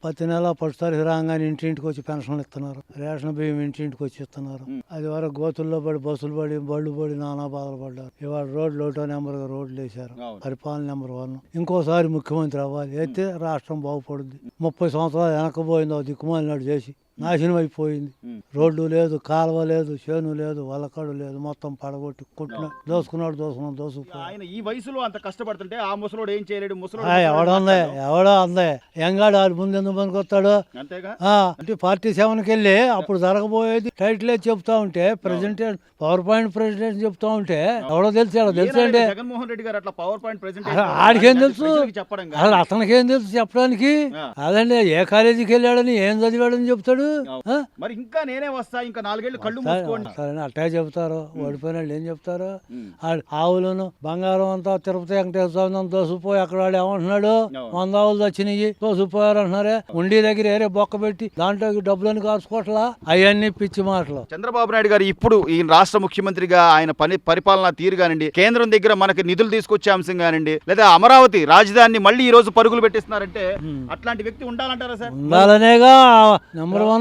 ప్రతి నెల పట్టుతారీఖు రాగానే ఇంటింటికి వచ్చి పెన్షన్లు ఇస్తున్నారు, రేషన్ బియ్యం ఇంటింటికి వచ్చి ఇస్తున్నారు. అది వరకు గోతుల్లో పడి బస్సులు పడి బళ్ళు పడి నానా బాధలు పడ్డారు. ఇవాళ రోడ్లు ఒకటో నెంబర్ రోడ్లు వేశారు. పరిపాలన నెంబర్ 1. ఇంకోసారి ముఖ్యమంత్రి అవ్వాలి, అయితే రాష్ట్రం బాగుపడుద్ది. 30 సంవత్సరాలు వెనకపోయింది, దిక్కుమాలినాడు చేసి నాశనం అయిపోయింది. రోడ్డు లేదు, కాలువ లేదు, చేను లేదు, వలకడు లేదు, మొత్తం పడగొట్టి కొట్టిన దోసుకుపోయి. ఆయన ఈ వయసులో అంత కష్టపడుతుంటే ఆ ముసలోడు ఏం చేయలేడు. ఎవడో అందే ఎంగాడు ఆడు ముందు ఎందుకు పనికొస్తాడు. అంతేగా. అంటే పార్టీ 7కి వెళ్ళి అప్పుడు జరగబోయేది టైటిలే చెప్తా ఉంటే, ప్రెసిడెంట్ పవర్ పాయింట్ ప్రెసిడెంట్ చెప్తా ఉంటే ఎవడో తెలుసండి. జగన్మోహన్ రెడ్డి గారు అట్లా పవర్ పాయింట్ ప్రెసిడెంట్ ఆడికేం తెలుసు, చెప్పడం అసలు అతనికేం తెలుసు చెప్పడానికి. అదండి ఏ కాలేజీకి వెళ్ళాడని ఏం చదివాడని చెప్తాడు. మరి ఇంకా నేనే వస్తా, ఇంకా 4 ఏళ్ళు కళ్ళు మూసుకోండి సరే అట్టే చెప్తారు. ఓడిపోయిన వాళ్ళు ఏం చెప్తారు. ఆవులను బంగారం అంతా తిరుపతి వెంకటేశ్వర స్వామి దోసుకుపోయి అక్కడ వాడు ఏమంటున్నాడు, 100 ఆవులు వచ్చినాయి దోసుకుపోయారు అంటున్నారే. ఉండి దగ్గర ఏరే బొక్క పెట్టి దాంట్లో డబ్బులని కాసుకోవట్లా. అవన్నీ పిచ్చి మాటలు. చంద్రబాబు నాయుడు గారు ఇప్పుడు ఈ రాష్ట్ర ముఖ్యమంత్రిగా ఆయన పరిపాలనా తీరు కానివ్వండి, కేంద్రం దగ్గర మనకి నిధులు తీసుకొచ్చే అంశం కానివ్వండి, లేదా అమరావతి రాజధానిని మళ్ళీ ఈ రోజు పరుగులు పెట్టిస్తున్నారంటే అట్లాంటి వ్యక్తి ఉండాలంటారా సార్? ఉండాలనేగా నెంబర్ 1.